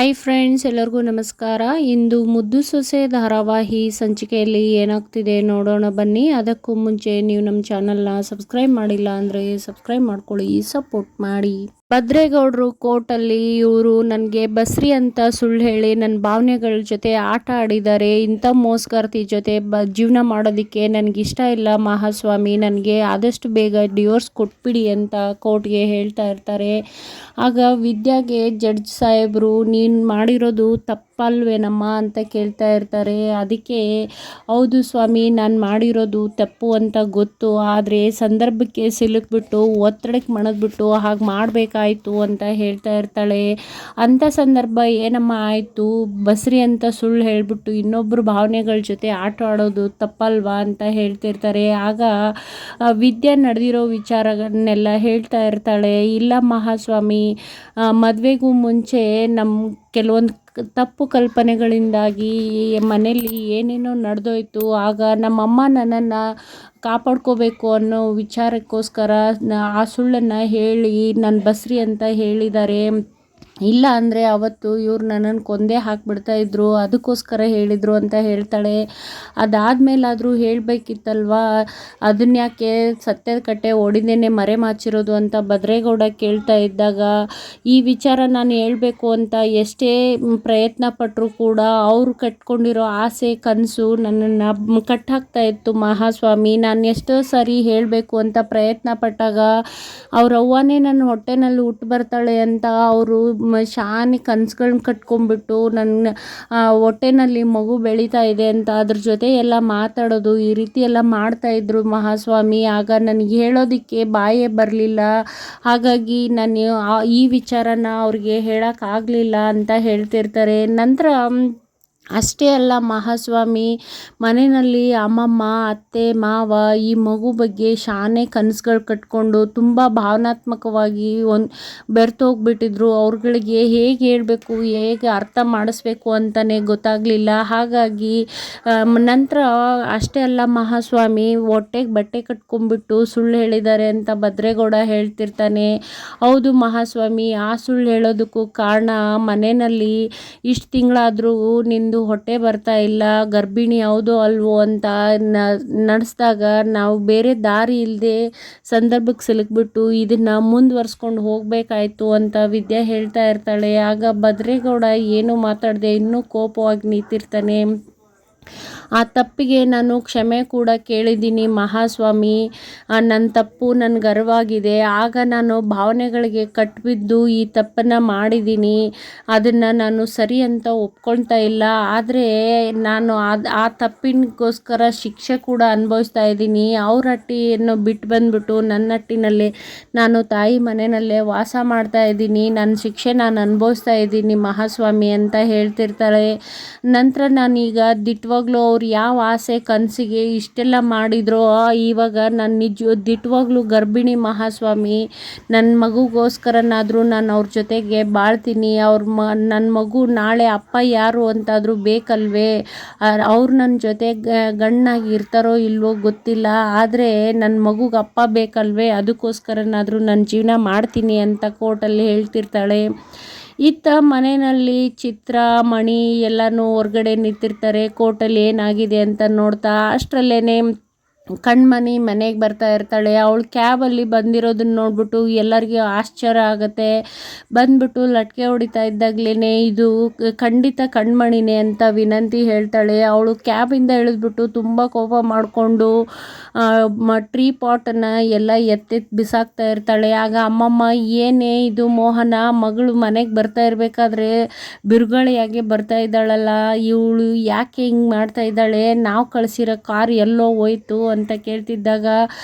Hi friends, ಎಲ್ಲರಿಗೂ ನಮಸ್ಕಾರ. ಇಂದು ಮುದ್ದು ಸೊಸೆ ಧಾರಾವಾಹಿ ಸಂಚಿಕೆಯಲ್ಲಿ ಏನಾಗ್ತಿದೆ ನೋಡೋಣ ಬನ್ನಿ. ಅದಕ್ಕೂ ಮುಂಚೆ ನೀವು ನಮ್ಮ ಚಾನಲ್ನ ಸಬ್ಸ್ಕ್ರೈಬ್ ಮಾಡಿಲ್ಲ ಅಂದರೆ ಸಬ್ಸ್ಕ್ರೈಬ್ ಮಾಡ್ಕೊಳ್ಳಿ, ಸಪೋರ್ಟ್ ಮಾಡಿ. ಭದ್ರೇಗೌಡರು ಕೋರ್ಟಲ್ಲಿ ಇವರು ನನಗೆ ಬಸ್ರಿ ಅಂತ ಸುಳ್ಳು ಹೇಳಿ ನನ್ನ ಭಾವನೆಗಳ ಜೊತೆ ಆಟ ಆಡಿದ್ದಾರೆ. ಇಂಥ ಮೋಸಗಾರ್ತಿ ಜೊತೆ ಜೀವನ ಮಾಡೋದಕ್ಕೆ ನನಗಿಷ್ಟ ಇಲ್ಲ ಮಹಾಸ್ವಾಮಿ, ನನಗೆ ಆದಷ್ಟು ಬೇಗ ಡಿವೋರ್ಸ್ ಕೊಟ್ಬಿಡಿ ಅಂತ ಕೋರ್ಟ್ಗೆ ಹೇಳ್ತಾ ಇರ್ತಾರೆ. ಆಗ ವಿದ್ಯಾಗೆ ಜಡ್ಜ್ ಸಾಹೇಬರು ನೀನು ಮಾಡಿರೋದು ತಪ್ಪಲ್ವೇನಮ್ಮ ಅಂತ ಕೇಳ್ತಾ ಇರ್ತಾರೆ. ಅದಕ್ಕೆ ಹೌದು ಸ್ವಾಮಿ, ನಾನು ಮಾಡಿರೋದು ತಪ್ಪು ಅಂತ ಗೊತ್ತು, ಆದರೆ ಸಂದರ್ಭಕ್ಕೆ ಸಿಲುಕ್ಬಿಟ್ಟು ಒತ್ತಡಕ್ಕೆ ಮಣದ್ಬಿಟ್ಟು ಹಾಗೆ ಮಾಡಬೇಕಾಯ್ತು ಅಂತ ಹೇಳ್ತಾ ಇರ್ತಾಳೆ. ಅಂಥ ಸಂದರ್ಭ ಏನಮ್ಮ ಆಯಿತು, ಬಸ್ರಿ ಅಂತ ಸುಳ್ಳು ಹೇಳಿಬಿಟ್ಟು ಇನ್ನೊಬ್ಬರು ಭಾವನೆಗಳ ಜೊತೆ ಆಟ ಆಡೋದು ತಪ್ಪಲ್ವಾ ಅಂತ ಹೇಳ್ತಿರ್ತಾರೆ. ಆಗ ವಿದ್ಯೆ ನಡೆದಿರೋ ವಿಚಾರಗಳನ್ನೆಲ್ಲ ಹೇಳ್ತಾ ಇರ್ತಾಳೆ. ಇಲ್ಲ ಮಹಾಸ್ವಾಮಿ, ಮದುವೆಗೂ ಮುಂಚೆ ನಮ್ಮ ಕೆಲವೊಂದು ತಪ್ಪು ಕಲ್ಪನೆಗಳಿಂದಾಗಿ ಮನೇಲಿ ಏನೇನೋ ನಡೆದೋಯ್ತು. ಆಗ ನಮ್ಮಮ್ಮ ನನ್ನನ್ನು ಕಾಪಾಡ್ಕೋಬೇಕು ಅನ್ನೋ ವಿಚಾರಕ್ಕೋಸ್ಕರ ಆ ಸುಳ್ಳನ್ನು ಹೇಳಿ ನನ್ನ ಬಸ್ರಿ ಅಂತ ಹೇಳಿದ್ದಾರೆ. ಇಲ್ಲ ಅಂದರೆ ಅವತ್ತು ಇವ್ರು ನನ್ನನ್ನು ಕೊಂದೇ ಹಾಕಿಬಿಡ್ತಾಯಿದ್ರು, ಅದಕ್ಕೋಸ್ಕರ ಹೇಳಿದರು ಅಂತ ಹೇಳ್ತಾಳೆ. ಅದಾದಮೇಲಾದರೂ ಹೇಳಬೇಕಿತ್ತಲ್ವಾ, ಅದನ್ನ ಯಾಕೆ ಸತ್ಯದ ಕಟ್ಟೆ ಒಡಿದೇನೆ ಮರೆ ಮಾಚಿರೋದು ಅಂತ ಭದ್ರೇಗೌಡ ಕೇಳ್ತಾ ಇದ್ದಾಗ, ಈ ವಿಚಾರ ನಾನು ಹೇಳಬೇಕು ಅಂತ ಎಷ್ಟೇ ಪ್ರಯತ್ನ ಪಟ್ಟರೂ ಕೂಡ ಅವರು ಕಟ್ಕೊಂಡಿರೋ ಆಸೆ ಕನಸು ನನ್ನನ್ನು ಕಟ್ಟಾಕ್ತಾ ಇತ್ತು ಮಹಾಸ್ವಾಮಿ. ನಾನು ಎಷ್ಟೋ ಸಾರಿ ಹೇಳಬೇಕು ಅಂತ ಪ್ರಯತ್ನ ಪಟ್ಟಾಗ ಅವ್ರ ಅವ್ವನೇ ನನ್ನ ಹೊಟ್ಟೆನಲ್ಲಿ ಹುಟ್ಟು ಬರ್ತಾಳೆ ಅಂತ ಅವರು ಶಾನೆ ಕನಸುಗಳನ್ನ ಕಟ್ಕೊಂಡ್ಬಿಟ್ಟು ನನ್ನ ಹೊಟ್ಟೆನಲ್ಲಿ ಮಗು ಬೆಳೀತಾ ಇದೆ ಅಂತ ಅದ್ರ ಜೊತೆ ಎಲ್ಲ ಮಾತಾಡೋದು, ಈ ರೀತಿ ಎಲ್ಲ ಮಾಡ್ತಾಯಿದ್ರು ಮಹಾಸ್ವಾಮಿ. ಆಗ ನನಗೆ ಹೇಳೋದಕ್ಕೆ ಬಾಯೇ ಬರಲಿಲ್ಲ. ಹಾಗಾಗಿ ನಾನು ಈ ವಿಚಾರನ ಅವ್ರಿಗೆ ಹೇಳೋಕ್ಕಾಗಲಿಲ್ಲ ಅಂತ ಹೇಳ್ತಿರ್ತಾರೆ. ನಂತರ ಅಷ್ಟೇ ಅಲ್ಲ ಮಹಾಸ್ವಾಮಿ, ಮನೆಯಲ್ಲಿ ಅಮ್ಮಮ್ಮ, ಅತ್ತೆ, ಮಾವ ಈ ಮಗು ಬಗ್ಗೆ ಶಾನೆ ಕನಸುಗಳು ಕಟ್ಕೊಂಡು ತುಂಬ ಭಾವನಾತ್ಮಕವಾಗಿ ಬೆರ್ತೋಗ್ಬಿಟ್ಟಿದ್ರು. ಅವ್ರುಗಳಿಗೆ ಹೇಗೆ ಹೇಳಬೇಕು, ಹೇಗೆ ಅರ್ಥ ಮಾಡಿಸ್ಬೇಕು ಅಂತಲೇ ಗೊತ್ತಾಗಲಿಲ್ಲ. ಹಾಗಾಗಿ ನಂತರ ಅಷ್ಟೇ ಅಲ್ಲ ಮಹಾಸ್ವಾಮಿ, ಹೊಟ್ಟೆಗೆ ಬಟ್ಟೆ ಕಟ್ಕೊಂಡ್ಬಿಟ್ಟು ಸುಳ್ಳು ಹೇಳಿದ್ದಾರೆ ಅಂತ ಭದ್ರೇಗೌಡ ಹೇಳ್ತಿರ್ತಾನೆ. ಹೌದು ಮಹಾಸ್ವಾಮಿ, ಆ ಸುಳ್ಳು ಹೇಳೋದಕ್ಕೂ ಕಾರಣ ಮನೆಯಲ್ಲಿ ಇಷ್ಟು ತಿಂಗಳಾದರೂ ನಿಂದು ಹೊಟ್ಟೆ ಬರ್ತಾ ಇಲ್ಲ, ಗರ್ಭಿಣಿ ಹೌದೋ ಅಲ್ವೋ ಅಂತ ನಡೆಸಿದಾಗ ನಾವು ಬೇರೆ ದಾರಿ ಇಲ್ಲದೆ ಸಂದರ್ಭಕ್ಕೆ ಸಿಲುಕ್ಬಿಟ್ಟು ಇದನ್ನು ಮುಂದುವರ್ಸ್ಕೊಂಡು ಹೋಗಬೇಕಾಯ್ತು ಅಂತ ವಿದ್ಯಾ ಹೇಳ್ತಾ ಇರ್ತಾಳೆ. ಆಗ ಭದ್ರೇಗೌಡ ಏನೂ ಮಾತಾಡದೆ ಇನ್ನೂ ಕೋಪವಾಗಿ ನಿಂತಿರ್ತಾನೆ. ಆ ತಪ್ಪಿಗೆ ನಾನು ಕ್ಷಮೆ ಕೂಡ ಕೇಳಿದ್ದೀನಿ ಮಹಾಸ್ವಾಮಿ, ನನ್ನ ತಪ್ಪು ನನಗೆ ಅರಿವಾಗಿದೆ. ಆಗ ನಾನು ಭಾವನೆಗಳಿಗೆ ಕಟ್ಟಿಬಿದ್ದು ಈ ತಪ್ಪನ್ನು ಮಾಡಿದ್ದೀನಿ, ಅದನ್ನು ನಾನು ಸರಿ ಅಂತ ಒಪ್ಕೊಳ್ತಾ ಇಲ್ಲ. ಆದರೆ ನಾನು ಆ ತಪ್ಪಿನಗೋಸ್ಕರ ಶಿಕ್ಷೆ ಕೂಡ ಅನುಭವಿಸ್ತಾ ಇದ್ದೀನಿ. ಅವ್ರ ಹಟ್ಟಿಯನ್ನು ಬಿಟ್ಟು ಬಂದುಬಿಟ್ಟು ನನ್ನ ಹಟ್ಟಿನಲ್ಲೇ ನಾನು ತಾಯಿ ಮನೆಯಲ್ಲೇ ವಾಸ ಮಾಡ್ತಾ ಇದ್ದೀನಿ, ನನ್ನ ಶಿಕ್ಷೆ ನಾನು ಅನುಭವಿಸ್ತಾ ಇದ್ದೀನಿ ಮಹಾಸ್ವಾಮಿ ಅಂತ ಹೇಳ್ತಿರ್ತಾಳೆ. ನಂತರ ನಾನೀಗ ದಿಟ್ಟವಾಗ್ಲೂ ಅವ್ರು ಯಾವ ಆಸೆ ಕನಸಿಗೆ ಇಷ್ಟೆಲ್ಲ ಮಾಡಿದ್ರು, ಇವಾಗ ನಾನು ದಿಟ್ಟವಾಗ್ಲೂ ಗರ್ಭಿಣಿ ಮಹಾಸ್ವಾಮಿ. ನನ್ನ ಮಗುಗೋಸ್ಕರನಾದರೂ ನಾನು ಅವ್ರ ಜೊತೆಗೆ ಬಾಳ್ತೀನಿ. ನನ್ನ ಮಗು ನಾಳೆ ಅಪ್ಪ ಯಾರು ಅಂತಾದರೂ ಬೇಕಲ್ವೇ, ಅವ್ರು ನನ್ನ ಜೊತೆ ಗಂಡಾಗಿ ಇರ್ತಾರೋ ಇಲ್ವೋ ಗೊತ್ತಿಲ್ಲ, ಆದರೆ ನನ್ನ ಮಗುಗೆ ಅಪ್ಪ ಬೇಕಲ್ವೇ, ಅದಕ್ಕೋಸ್ಕರನಾದರೂ ನನ್ನ ಜೀವನ ಮಾಡ್ತೀನಿ ಅಂತ ಕೋರ್ಟಲ್ಲಿ ಹೇಳ್ತಿರ್ತಾಳೆ. ಇತ್ತ ಮನೆಯಲ್ಲಿ ಚಿತ್ರ, ಮಣಿ ಎಲ್ಲನೂ ಹೊರ್ಗಡೆ ನಿಂತಿರ್ತಾರೆ. ಕೋರ್ಟಲ್ಲಿ ಏನಾಗಿದೆ ಅಂತ ನೋಡ್ತಾ ಅಷ್ಟರಲ್ಲೇ ಕಣ್ಮಣಿ ಮನೆಗೆ ಬರ್ತಾ ಇರ್ತಾಳೆ. ಅವಳು ಕ್ಯಾಬಲ್ಲಿ ಬಂದಿರೋದನ್ನ ನೋಡ್ಬಿಟ್ಟು ಎಲ್ಲರಿಗೂ ಆಶ್ಚರ್ಯ ಆಗುತ್ತೆ. ಬಂದ್ಬಿಟ್ಟು ಲಟ್ಕೆ ಹೊಡಿತಾ ಇದ್ದಾಗಲೇ ಇದು ಖಂಡಿತ ಕಣ್ಮಣಿನೇ ಅಂತ ವಿನಂತಿ ಹೇಳ್ತಾಳೆ. ಅವಳು ಕ್ಯಾಬಿಂದ ಇಳಿದ್ಬಿಟ್ಟು ತುಂಬ ಕೋಪ ಮಾಡಿಕೊಂಡು ಟ್ರೀ ಪಾಟನ್ನು ಎಲ್ಲ ಎತ್ತೆತ್ತು ಬಿಸಾಕ್ತಾ ಇರ್ತಾಳೆ. ಆಗ ಅಮ್ಮಮ್ಮ, ಏನೇ ಇದು ಮೋಹನ, ಮಗಳು ಮನೆಗೆ ಬರ್ತಾ ಇರಬೇಕಾದ್ರೆ ಬಿರುಗಾಳಿಯಾಗೆ ಬರ್ತಾ ಇದ್ದಾಳಲ್ಲ, ಇವಳು ಯಾಕೆ ಹಿಂಗೆ ಮಾಡ್ತಾ ಇದ್ದಾಳೆ, ನಾವು ಕಳಿಸಿರೋ ಕಾರ್ ಎಲ್ಲೋ ಹೋಯ್ತು ಅಂತ ಕೇಳ್ತಿದ್ದಾಗ,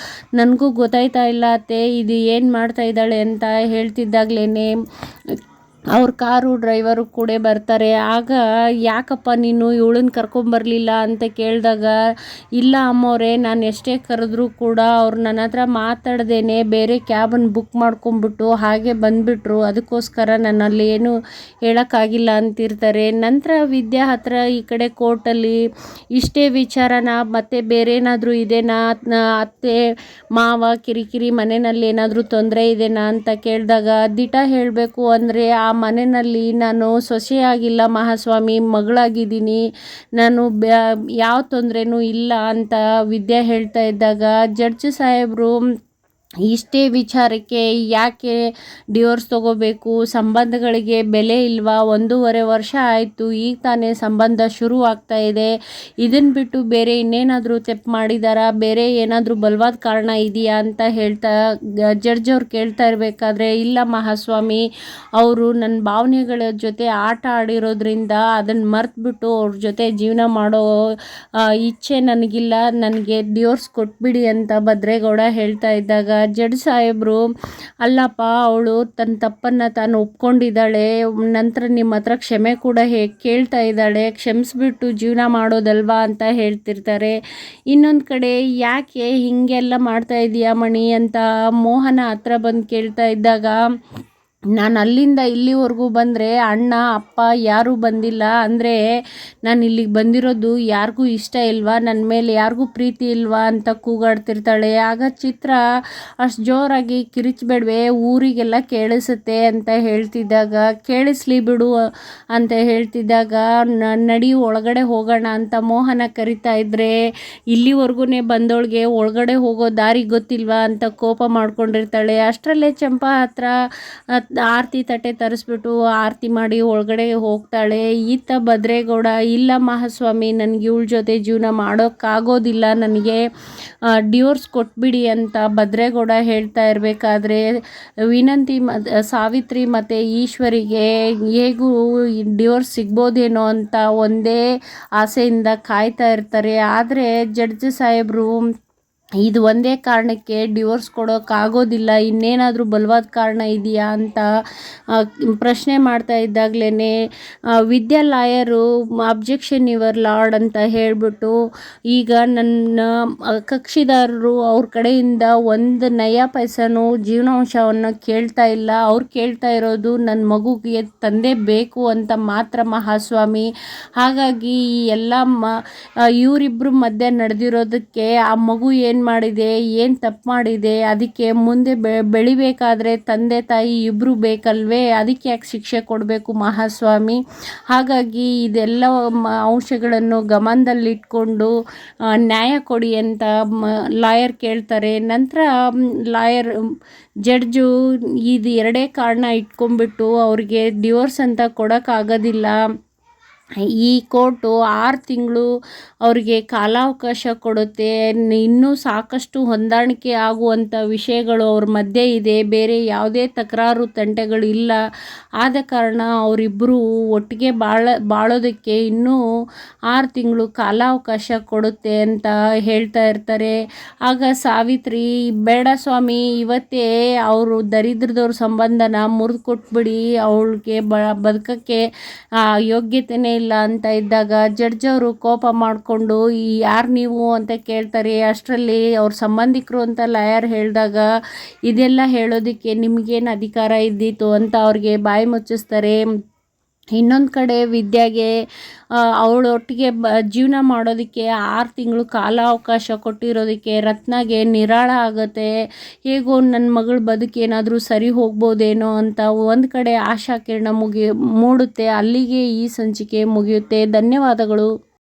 ನನಗೂ ಗೊತ್ತಾಯ್ತಾ ಇಲ್ಲ ಅತ್ತೆ ಇದು ಏನು ಮಾಡ್ತಾ ಇದ್ದಾಳೆ ಅಂತ ಹೇಳ್ತಿದ್ದಾಗಲೇ ಅವ್ರ ಕಾರು ಡ್ರೈವರು ಕೂಡ ಬರ್ತಾರೆ. ಆಗ ಯಾಕಪ್ಪ ನೀನು ಇವಳನ್ನ ಕರ್ಕೊಂಬರಲಿಲ್ಲ ಅಂತ ಕೇಳಿದಾಗ, ಇಲ್ಲ ಅಮ್ಮೋರೆ, ನಾನು ಎಷ್ಟೇ ಕರೆದ್ರೂ ಕೂಡ ಅವ್ರು ನನ್ನ ಹತ್ರ ಮಾತಾಡ್ದೇನೆ ಬೇರೆ ಕ್ಯಾಬನ್ನು ಬುಕ್ ಮಾಡ್ಕೊಂಬಿಟ್ಟು ಹಾಗೆ ಬಂದುಬಿಟ್ರು, ಅದಕ್ಕೋಸ್ಕರ ನನ್ನಲ್ಲಿ ಏನು ಹೇಳೋಕ್ಕಾಗಿಲ್ಲ ಅಂತಿರ್ತಾರೆ. ನಂತರ ವಿದ್ಯಾ ಹತ್ರ ಈ ಕಡೆ ಕೋರ್ಟಲ್ಲಿ ಇಷ್ಟೇ ವಿಚಾರನ ಮತ್ತೆ ಬೇರೆ ಏನಾದರೂ ಇದೆನಾ, ಅತ್ತೆ ಮಾವ ಕಿರಿಕಿರಿ ಮನೆಯಲ್ಲಿ ಏನಾದರೂ ತೊಂದರೆ ಇದೆನಾ ಅಂತ ಕೇಳಿದಾಗ, ದಿಟ ಹೇಳಬೇಕು ಅಂದರೆ ಆ ಮನೆಯಲ್ಲಿ ನಾನು ಸೊಸೆಯಾಗಿಲ್ಲ ಮಹಾಸ್ವಾಮಿ, ಮಗಳಾಗಿದ್ದೀನಿ, ನಾನು ಯಾವ ತೊಂದರೆನೂ ಇಲ್ಲ ಅಂತ ವಿದ್ಯಾ ಹೇಳ್ತಾ ಇದ್ದಾಗ ಜಡ್ಜ್ ಸಾಹೇಬರು ಇಷ್ಟೇ ವಿಚಾರಕ್ಕೆ ಯಾಕೆ ಡಿವೋರ್ಸ್ ತೊಗೋಬೇಕು, ಸಂಬಂಧಗಳಿಗೆ ಬೆಲೆ ಇಲ್ವಾ, 1.5 ವರ್ಷ ಆಯಿತು, ಈಗ ತಾನೇ ಸಂಬಂಧ ಶುರು ಆಗ್ತಾ ಇದೆ, ಇದನ್ನು ಬಿಟ್ಟು ಬೇರೆ ಇನ್ನೇನಾದರೂ ತಪ್ಪು ಮಾಡಿದಾರಾ, ಬೇರೆ ಏನಾದರೂ ಬಲವಾದ ಕಾರಣ ಇದೆಯಾ ಅಂತ ಹೇಳ್ತಾ ಜಡ್ಜ್ ಅವ್ರು ಕೇಳ್ತಾ ಇರಬೇಕಾದ್ರೆ, ಇಲ್ಲ ಮಹಾಸ್ವಾಮಿ, ಅವರು ನನ್ನ ಭಾವನೆಗಳ ಜೊತೆ ಆಟ ಆಡಿರೋದ್ರಿಂದ ಅದನ್ನು ಮರೆತುಬಿಟ್ಟು ಅವ್ರ ಜೊತೆ ಜೀವನ ಮಾಡೋ ಇಚ್ಛೆ ನನಗಿಲ್ಲ, ನನಗೆ ಡಿವೋರ್ಸ್ ಕೊಟ್ಬಿಡಿ ಅಂತ ಭದ್ರೇಗೌಡ ಹೇಳ್ತಾ ಇದ್ದಾಗ ಜಡ್ಜ್ ಸಾಹೇಬರು, ಅಲ್ಲಪ್ಪ, ಅವಳು ತನ್ನ ತಪ್ಪನ್ನು ತಾನು ಒಪ್ಕೊಂಡಿದ್ದಾಳೆ, ನಂತರ ನಿಮ್ಮ ಹತ್ರ ಕ್ಷಮೆ ಕೂಡ ಕೇಳ್ತಾ ಇದ್ದಾಳೆ, ಕ್ಷಮಿಸ್ಬಿಟ್ಟು ಜೀವನ ಮಾಡೋದಲ್ವಾ ಅಂತ ಹೇಳ್ತಿರ್ತಾರೆ. ಇನ್ನೊಂದು ಕಡೆ ಯಾಕೆ ಹೀಗೆಲ್ಲ ಮಾಡ್ತಾ ಇದೀಯಾ ಮಣಿ ಅಂತ ಮೋಹನ ಹತ್ರ ಬಂದು ಕೇಳ್ತಾ ಇದ್ದಾಗ, ನಾನು ಅಲ್ಲಿಂದ ಇಲ್ಲಿವರೆಗೂ ಬಂದರೆ ಅಣ್ಣ ಅಪ್ಪ ಯಾರೂ ಬಂದಿಲ್ಲ, ಅಂದರೆ ನಾನು ಇಲ್ಲಿಗೆ ಬಂದಿರೋದು ಯಾರಿಗೂ ಇಷ್ಟ ಇಲ್ವಾ, ನನ್ನ ಮೇಲೆ ಯಾರಿಗೂ ಪ್ರೀತಿ ಇಲ್ವಾ ಅಂತ ಕೂಗಾಡ್ತಿರ್ತಾಳೆ. ಆಗ ಚಿತ್ರ ಅಷ್ಟು ಜೋರಾಗಿ ಕಿರಿಚಬೇಡ್ವೆ, ಊರಿಗೆಲ್ಲ ಕೇಳಿಸುತ್ತೆ ಅಂತ ಹೇಳ್ತಿದ್ದಾಗ, ಕೇಳಿಸ್ಲಿ ಬಿಡು ಅಂತ ಹೇಳ್ತಿದ್ದಾಗ, ನಡಿ ಒಳಗಡೆ ಹೋಗೋಣ ಅಂತ ಮೋಹನ ಕರಿತಾ ಇದ್ದರೆ, ಇಲ್ಲಿವರೆಗೂ ಬಂದವಳಿಗೆ ಒಳಗಡೆ ಹೋಗೋ ದಾರಿ ಗೊತ್ತಿಲ್ವಾ ಅಂತ ಕೋಪ ಮಾಡ್ಕೊಂಡಿರ್ತಾಳೆ. ಅಷ್ಟರಲ್ಲೇ ಚಂಪಾ ಹತ್ರ ಆರತಿ ತಟ್ಟೆ ತರಿಸ್ಬಿಟ್ಟು ಆರತಿ ಮಾಡಿ ಒಳಗಡೆ ಹೋಗ್ತಾಳೆ. ಈತ ಭದ್ರೇಗೌಡ, ಇಲ್ಲ ಮಹಾಸ್ವಾಮಿ, ನನಗೆ ಇವಳ ಜೊತೆ ಜೀವನ ಮಾಡೋಕ್ಕಾಗೋದಿಲ್ಲ, ನನಗೆ ಡಿವೋರ್ಸ್ ಕೊಟ್ಬಿಡಿ ಅಂತ ಭದ್ರೇಗೌಡ ಹೇಳ್ತಾ ಇರಬೇಕಾದ್ರೆ ವಿನಂತಿ ಸಾವಿತ್ರಿ ಮತ್ತು ಈಶ್ವರಿಗೆ ಹೇಗೂ ಡಿವೋರ್ಸ್ ಸಿಗ್ಬೋದೇನೋ ಅಂತ ಒಂದೇ ಆಸೆಯಿಂದ ಕಾಯ್ತಾ ಇರ್ತಾರೆ. ಆದರೆ ಜಡ್ಜ್ ಸಾಹೇಬರು ಇದು ಒಂದೇ ಕಾರಣಕ್ಕೆ ಡಿವೋರ್ಸ್ ಕೊಡೋಕ್ಕಾಗೋದಿಲ್ಲ, ಇನ್ನೇನಾದರೂ ಬಲವಾದ ಕಾರಣ ಇದೆಯಾ ಅಂತ ಪ್ರಶ್ನೆ ಮಾಡ್ತಾ ಇದ್ದಾಗಲೇ ವಿದ್ಯಾ ಲಾಯರು ಅಬ್ಜೆಕ್ಷನ್ ಯುವರ್ ಲಾರ್ಡ್ ಅಂತ ಹೇಳಿಬಿಟ್ಟು, ಈಗ ನನ್ನ ಕಕ್ಷಿದಾರರು ಅವ್ರ ಕಡೆಯಿಂದ ಒಂದು ನಯ ಪೈಸನೂ ಜೀವನಾಂಶವನ್ನು ಕೇಳ್ತಾ ಇಲ್ಲ, ಅವ್ರು ಕೇಳ್ತಾ ಇರೋದು ನನ್ನ ಮಗುಗೆ ತಂದೆ ಬೇಕು ಅಂತ ಮಾತ್ರ ಮಹಾಸ್ವಾಮಿ. ಹಾಗಾಗಿ ಈ ಎಲ್ಲ ಇವರಿಬ್ಬರು ಮಧ್ಯೆ ನಡೆದಿರೋದಕ್ಕೆ ಆ ಮಗು ಏನು ಮಾಡಿದೆ, ಏನು ತಪ್ಪು ಮಾಡಿದೆ, ಅದಕ್ಕೆ ಮುಂದೆ ಬೆಳಿಬೇಕಾದ್ರೆ ತಂದೆ ತಾಯಿ ಇಬ್ಬರು ಬೇಕಲ್ವೇ, ಅದಕ್ಕೆ ಯಾಕೆ ಶಿಕ್ಷೆ ಕೊಡಬೇಕು ಮಹಾಸ್ವಾಮಿ. ಹಾಗಾಗಿ ಇದೆಲ್ಲ ಅಂಶಗಳನ್ನು ಗಮನದಲ್ಲಿಟ್ಕೊಂಡು ನ್ಯಾಯ ಕೊಡಿ ಅಂತ ಲಾಯರ್ ಕೇಳ್ತಾರೆ. ನಂತರ ಜಡ್ಜು ಇದು ಎರಡೇ ಕಾರಣ ಇಟ್ಕೊಂಡ್ಬಿಟ್ಟು ಅವ್ರಿಗೆ ಡಿವೋರ್ಸ್ ಅಂತ ಕೊಡೋಕ್ಕಾಗೋದಿಲ್ಲ, ಈ ಕೋರ್ಟು 6 ತಿಂಗಳು ಅವರಿಗೆ ಕಾಲಾವಕಾಶ ಕೊಡುತ್ತೆ, ಇನ್ನೂ ಸಾಕಷ್ಟು ಹೊಂದಾಣಿಕೆ ಆಗುವಂಥ ವಿಷಯಗಳು ಅವ್ರ ಮಧ್ಯೆ ಇದೆ, ಬೇರೆ ಯಾವುದೇ ತಕರಾರು ತಂಟೆಗಳು ಇಲ್ಲ, ಆದ ಕಾರಣ ಅವರಿಬ್ಬರು ಒಟ್ಟಿಗೆ ಬಾಳೋದಕ್ಕೆ ಇನ್ನೂ 6 ತಿಂಗಳು ಕಾಲಾವಕಾಶ ಕೊಡುತ್ತೆ ಅಂತ ಹೇಳ್ತಾ ಇರ್ತಾರೆ. ಆಗ ಸಾವಿತ್ರಿ, ಬೇಡ ಸ್ವಾಮಿ, ಇವತ್ತೇ ಅವರು ದರಿದ್ರದವ್ರ ಸಂಬಂಧನ ಮುರಿದು ಕೊಟ್ಬಿಡಿ, ಅವಳಿಗೆ ಬದುಕಕ್ಕೆ ಯೋಗ್ಯತೆನೇ ಇಲ್ಲ ಅಂತ ಇದ್ದಾಗ ಜಡ್ಜ್ ಅವರು ಕೋಪ ಮಾಡಿಕೊಂಡು, ಯಾರು ನೀವು ಅಂತ ಕೇಳ್ತಾರೆ. ಅಷ್ಟರಲ್ಲಿ ಅವ್ರ ಸಂಬಂಧಿಕರು ಅಂತ ಲಾಯರ್ ಹೇಳಿದಾಗ, ಇದೆಲ್ಲ ಹೇಳೋದಕ್ಕೆ ನಿಮಗೇನು ಅಧಿಕಾರ ಇದ್ದಿತ್ತು ಅಂತ ಅವ್ರಿಗೆ ಬಾಯಿ ಮುಚ್ಚಿಸ್ತಾರೆ. ಇನ್ನೊಂದು ಕಡೆ ವಿದ್ಯಾಗೆ ಅವಳೊಟ್ಟಿಗೆ ಜೀವನ ಮಾಡೋದಕ್ಕೆ 6 ತಿಂಗಳು ಕಾಲಾವಕಾಶ ಕೊಟ್ಟಿರೋದಕ್ಕೆ ರತ್ನಾಗೆ ನಿರಾಳ ಆಗುತ್ತೆ. ಹೇಗೋ ನನ್ನ ಮಗಳ ಬದುಕೇನಾದರೂ ಸರಿ ಹೋಗ್ಬೋದೇನೋ ಅಂತ ಒಂದು ಕಡೆ ಆಶಾಕಿರಣ ಮೂಡುತ್ತೆ. ಅಲ್ಲಿಗೆ ಈ ಸಂಚಿಕೆ ಮುಗಿಯುತ್ತೆ. ಧನ್ಯವಾದಗಳು.